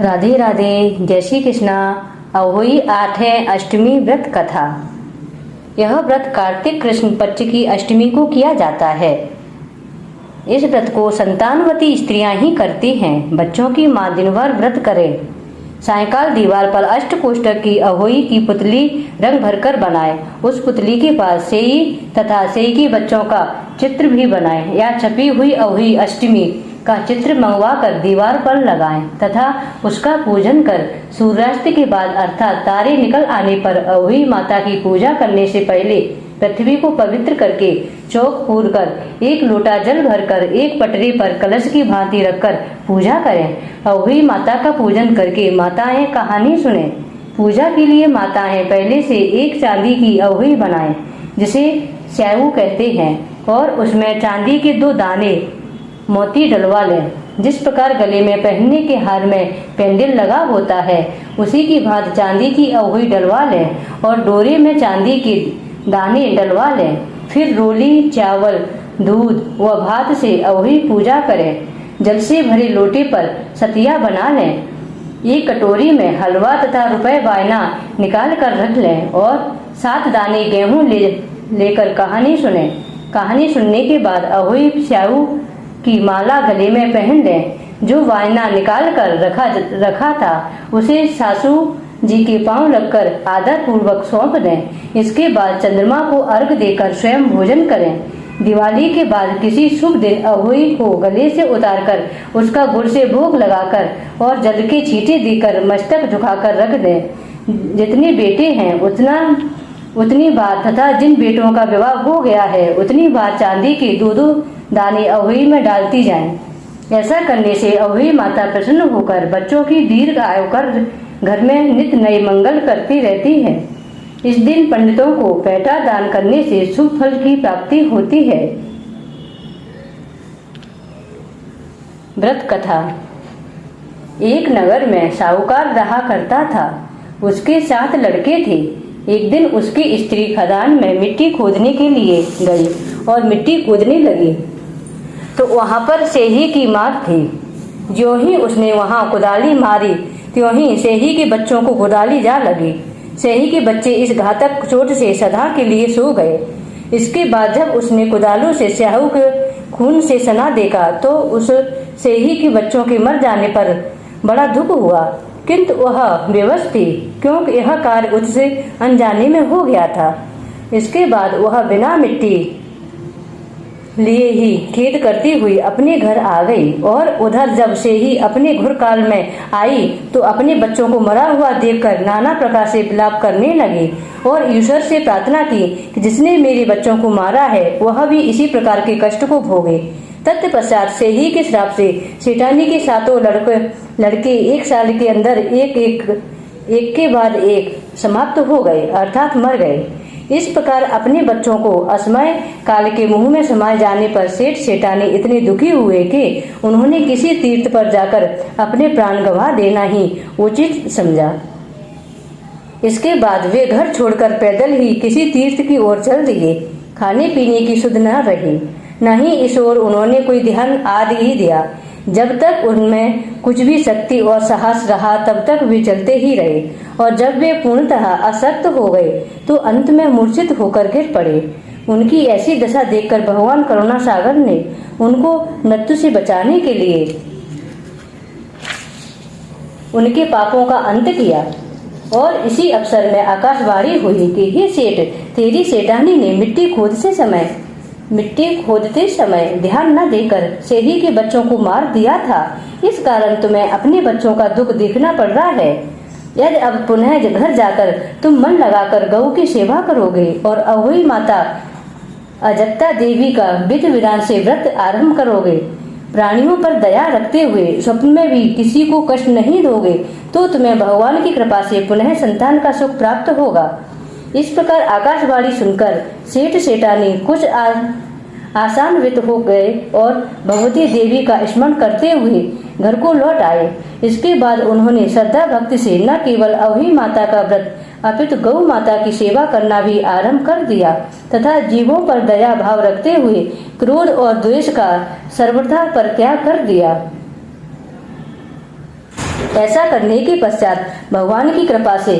राधे राधे, जय श्री कृष्णा। अहोई आठवें अष्टमी व्रत कथा। यह व्रत कार्तिक कृष्ण पक्ष की अष्टमी को किया जाता है। इस व्रत को संतानवती स्त्रियां ही करती हैं। बच्चों की मां दिन भर व्रत करे, सायंकाल दीवार पर अष्टकोष्ठक की अहोई की पुतली रंग भरकर बनाए। उस पुतली के पास सेई तथा सेई के बच्चों का चित्र भी बनाए या छपी हुई अहोई अष्टमी का चित्र मंगवा कर दीवार पर लगाएं तथा उसका पूजन कर सूर्यास्त के बाद अर्थात तारे निकल आने पर अहोई माता की पूजा करने से पहले पृथ्वी को पवित्र करके चौक पूर कर एक लोटा जल भरकर एक पटरी पर कलश की भांति रखकर पूजा करें। अहोई माता का पूजन करके माताएं कहानी सुने। पूजा के लिए माताएं पहले से एक चांदी की अहोई बनाएं जिसे स्याऊ कहते हैं और उसमें चांदी के 2 दाने मोती डलवा लें। जिस प्रकार गले में पहनने के हार में पेंडल लगा होता है उसी की भांति चांदी की अहोई डलवा लें और डोरे में चांदी के दाने डलवा लें। फिर रोली, चावल, दूध व भात से अहोई पूजा करें। जल से भरे लोटे पर सतिया बना लें। एक कटोरी में हलवा तथा रुपए वायना निकाल कर रख लें और 7 दाने गेहूं लेकर कहानी सुने। कहानी सुनने के बाद अहोई स्याऊ की माला गले में पहन लें। जो वायना निकाल कर रखा था उसे सासू जी के पांव लगकर आदर पूर्वक सौंप दें। इसके बाद चंद्रमा को अर्घ देकर स्वयं भोजन करें। दिवाली के बाद किसी शुभ दिन अहोई को गले से उतारकर उसका गुड़ से भोग लगाकर और जल के छींटे देकर मस्तक झुकाकर रख दें। जितने बेटे हैं उतनी बार तथा जिन बेटों का विवाह हो गया है उतनी बार चांदी के 2-2 दाने अहोई में डालती जाएं। ऐसा करने से अहोई माता प्रसन्न होकर बच्चों की दीर्घ आयु कर घर में नित्य नए मंगल करती रहती है। इस दिन पंडितों को पैठा दान करने से शुभ फल की प्राप्ति होती है। व्रत कथा। एक नगर में साहूकार रहा करता था। उसके 7 लड़के थे। एक दिन उसकी स्त्री खदान में मिट्टी खोदने के लिए गई और मिट्टी खोदने लगी तो वहां पर सेही की मार थी। ज्यों ही उसने वहां कुदाली मारी त्यों ही सेही के बच्चों को कुदाली जा लगी। सेही के बच्चे इस घातक चोट से सदा के लिए सो गए। इसके बाद जब उसने कुदालों से स्याऊ के खून से सना देखा तो उस सेही के बच्चों के मर जाने पर बड़ा दुख हुआ, किंतु वह बेबस थी क्योंकि यह कार्य उससे अनजाने में हो गया था। इसके बाद वह बिना मिट्टी लिए ही खेद करती हुई अपने घर आ गई और उधर जब से ही अपने घुर काल में आई तो अपने बच्चों को मरा हुआ देखकर नाना प्रकार से विलाप करने लगी और ईश्वर से प्रार्थना की कि जिसने मेरे बच्चों को मारा है वह भी इसी प्रकार के कष्ट को भोगे। तत्पश्चात से ही के श्राप से सेठानी के 7 लड़के 1 साल के अंदर एक के बाद एक समाप्त हो गए अर्थात मर गए। इस प्रकार अपने बच्चों को असमय काल के मुंह में समाये जाने पर सेठ सेठानी इतने दुखी हुए कि उन्होंने किसी तीर्थ पर जाकर अपने प्राण गंवा देना ही उचित समझा। इसके बाद वे घर छोड़कर पैदल ही किसी तीर्थ की ओर चल दिए। खाने पीने की सुध न रही, न ही इस ओर उन्होंने कोई ध्यान आदि ही दिया। जब तक उनमें कुछ भी शक्ति और साहस रहा तब तक वे चलते ही रहे और जब वे पूर्णतः अशक्त हो गए तो अंत में मूर्छित होकर गिर पड़े। उनकी ऐसी दशा देखकर भगवान करुणा सागर ने उनको मृत्यु से बचाने के लिए उनके पापों का अंत किया और इसी अवसर में आकाशवाणी हुई कि हे सेठ, तेरी सेठानी ने मिट्टी खोदते समय ध्यान न देकर सेही के बच्चों को मार दिया था। इस कारण तुम्हें अपने बच्चों का दुख देखना पड़ रहा है। यदि अब पुनः घर जाकर तुम मन लगाकर गऊ की सेवा करोगे और अहोई माता अजक्ता देवी का विधि विधान से व्रत आरंभ करोगे, प्राणियों पर दया रखते हुए स्वप्न में भी किसी को कष्ट नहीं दोगे तो तुम्हें भगवान की कृपा से पुनः संतान का सुख प्राप्त होगा। इस प्रकार आकाशवाणी सुनकर सेठ सेठानी कुछ आशान्वित हो गए और भगवती देवी का स्मरण करते हुए घर को लौट आए। इसके बाद उन्होंने श्रद्धा भक्ति से न केवल अहोई माता का व्रत अपितु गौ माता की सेवा करना भी आरंभ कर दिया तथा जीवों पर दया भाव रखते हुए क्रोध और द्वेष का सर्वथा परित्याग कर दिया। ऐसा करने के पश्चात भगवान की कृपा से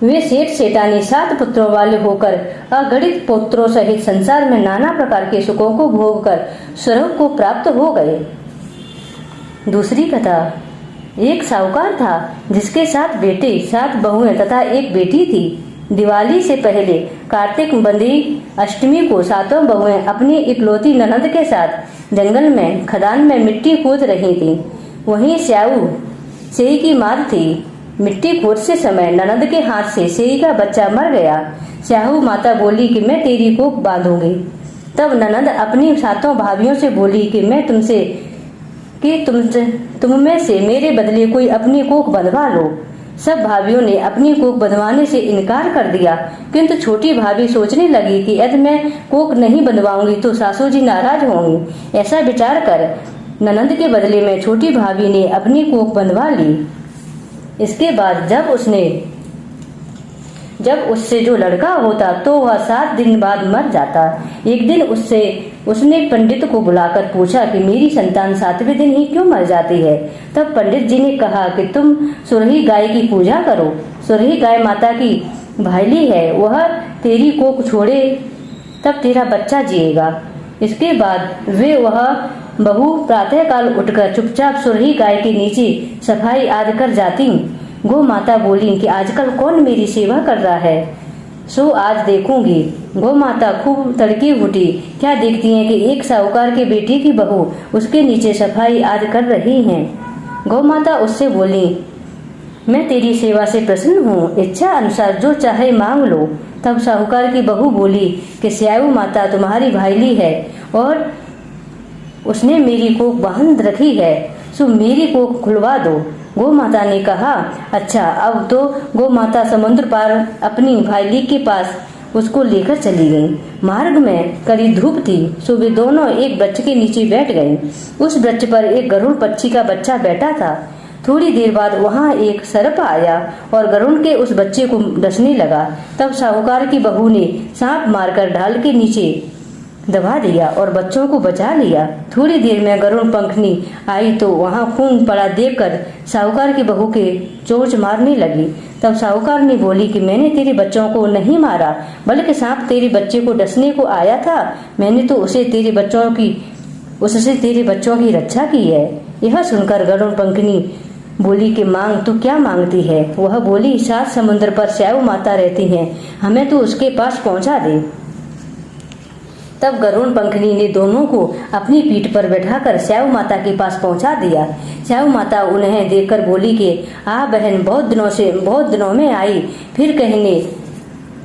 वे सेठ सेठानी 7 पुत्रों वाले होकर अगणित पुत्रों सहित संसार में नाना प्रकार के सुखों को भोग कर स्वर्ग को प्राप्त हो गए। दूसरी कथा। एक साहूकार था जिसके 7 बेटे 7 बहुएं तथा एक बेटी थी। दिवाली से पहले कार्तिक बंदी अष्टमी को 7 बहुएं अपनी इकलौती ननद के साथ जंगल में खदान में मिट्टी खोद रही थी। वहीं स्याऊ सेई की मात थी। मिट्टी खोदते समय ननद के हाथ से सेई का बच्चा मर गया। स्याऊ माता बोली कि मैं तेरी कोख बांधूंगी। तब ननद अपनी 7 भाभियों से बोली कि मैं तुम में से मेरे बदले कोई अपनी कोख बंधवा लो। सब भाभियों ने अपनी कोख बंधवाने से इनकार कर दिया, किंतु छोटी भाभी सोचने लगी कि यदि मैं कोख नहीं बंधवाऊंगी तो सासू जी नाराज होंगी। ऐसा विचार कर ननद के बदले में छोटी भाभी ने अपनी कोख बंधवा ली। इसके बाद जब उससे जो लड़का होता तो वह 7 दिन बाद मर जाता। एक दिन उसने पंडित को बुलाकर पूछा कि मेरी संतान 7वें दिन ही क्यों मर जाती है। तब पंडित जी ने कहा कि तुम सुरही गाय की पूजा करो। सुरही गाय माता की भाईली है, वह तेरी कोख छोड़े तब तेरा बच्चा जिएगा। इसके बाद वह बहू प्रातःकाल उठकर चुपचाप सुरही गाय के नीचे सफाई आदि कर जाती। गो माता बोली कि आजकल कौन मेरी सेवा कर रहा है, सो आज देखूंगी। गो माता खूब तड़की उठी। क्या देखती हैं कि एक साहूकार के बेटे की बहू उसके नीचे सफाई आदि कर रही हैं। गौ माता उससे बोली, मैं तेरी सेवा से प्रसन्न हूँ, इच्छा अनुसार जो चाहे मांग लो। तब साहूकार की बहू बोली कि स्याऊ माता तुम्हारी भाईली है और उसने मेरी कोख बांध रखी है, सो मेरी कोख खुलवा दो। गौ माता ने कहा, अच्छा। अब तो गौ माता समुद्र पार अपनी भाईली के पास उसको लेकर चली गई। मार्ग में कड़ी धूप थी, सो वे दोनों एक वृक्ष के नीचे बैठ गए। उस वृक्ष पर एक गरुड़ पक्षी का बच्चा बैठा था। थोड़ी देर बाद वहां एक सर्प आया और गरुड़ के उस बच्चे को डसने लगा। तब साहूकार की बहू ने सांप मारकर ढाल के नीचे दबा दिया और बच्चों को बचा लिया। थोड़ी देर में गरुड़ पंखनी आई तो वहां खून पड़ा देखकर साहूकार की बहू के चोंच मारने लगी। तब साहूकार ने बोली कि मैंने तेरे बच्चों को नहीं मारा, बल्कि सांप तेरे बच्चे को डसने को आया था। मैंने तो उससे तेरे बच्चों की रक्षा की है। यह सुनकर गरुड़ पंखनी बोली कि मांग तो क्या मांगती है। वह बोली, 7 समुद्र पर स्याऊ माता रहती हैं, हमें तो उसके पास पहुंचा दे। तब गरुड़ पंखनी ने दोनों को अपनी पीठ पर बैठाकर स्याऊ माता के पास पहुंचा दिया। स्याऊ माता उन्हें देखकर बोली कि आ बहन, बहुत दिनों में आई। फिर कहने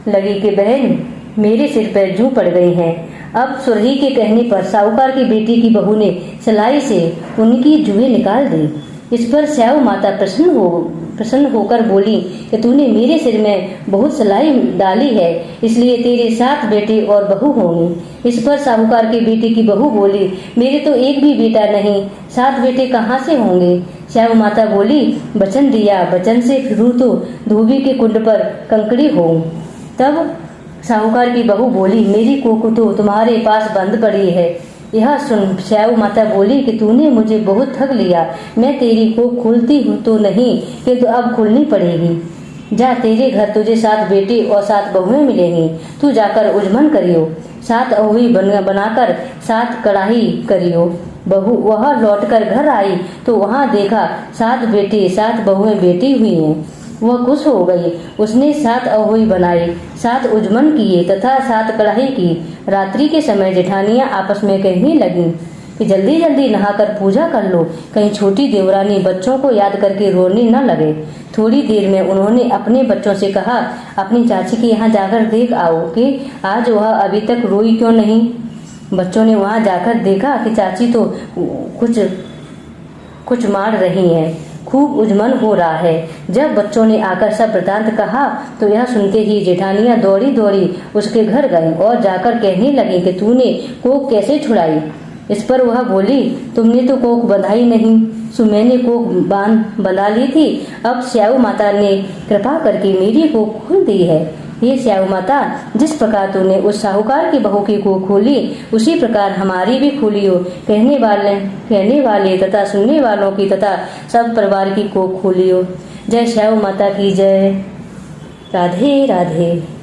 लगी कि बहन मेरे सिर पर जूं पड़ गई हैं। अब सुरही के कहने पर साहूकार की बेटी की बहू ने सिलाई से उनकी जुएं निकाल दी। इस पर स्याऊ माता प्रसन्न होकर बोली कि तूने मेरे सिर में बहुत सिलाई डाली है, इसलिए तेरे 7 बेटे और बहू होंगी। इस पर साहूकार की बेटी की बहू बोली, मेरे तो एक भी बेटा नहीं, 7 बेटे कहाँ से होंगे। स्याऊ माता बोली, वचन दिया, वचन से फिरूं तो धोबी के कुंड पर कंकड़ी हो। तब साहूकार की बहू बोली, मेरी कोख तो तुम्हारे पास बंद पड़ी है। यह सुन स्याऊ माता बोली कि तूने मुझे बहुत ठग लिया। मैं तेरी कोख खोलती हूँ तो नहीं, किंतु अब खोलनी पड़ेगी। जा, तेरे घर तुझे 7 बेटे और 7 बहुएं मिलेंगी। तू जाकर उजमन करियो, 7 अहुई बनाकर 7 कड़ाही करियो। वह लौटकर घर आई तो वहां देखा 7 बेटे 7 बहुएं बेटी हुई हैं। वह खुश हो गई। उसने 7 अहोई बनाई, 7 उजमन किए तथा 7 कढ़ाई की। रात्रि के समय जेठानियां आपस में कहने लगी कि जल्दी जल्दी नहाकर पूजा कर लो, कहीं छोटी देवरानी बच्चों को याद करके रोने न लगे। थोड़ी देर में उन्होंने अपने बच्चों से कहा, अपनी चाची के यहाँ जाकर देख आओ कि आज वह अभी तक रोई क्यों नहीं। बच्चों ने वहां जाकर देखा कि चाची तो कुछ मार रही हैं, खूब उजमन हो रहा है। जब बच्चों ने आकर सब वृतांत कहा तो यह सुनते ही जेठानियां दौड़ी दौड़ी उसके घर गईं और जाकर कहने लगी कि तूने कोख कैसे छुड़ाई। इस पर वह बोली, तुमने तो कोख बंधाई नहीं, सो मैंने कोख बंधा ली थी। अब स्याऊ माता ने कृपा करके मेरी कोख खोल दी है। हे श्याऊ माता, जिस प्रकार तूने उस साहूकार की बहू की कोख खोली, उसी प्रकार हमारी भी खोलियो। कहने वाले तथा सुनने वालों की तथा सब परिवार की कोख खोलियो। जय श्याऊ माता की जय। राधे राधे।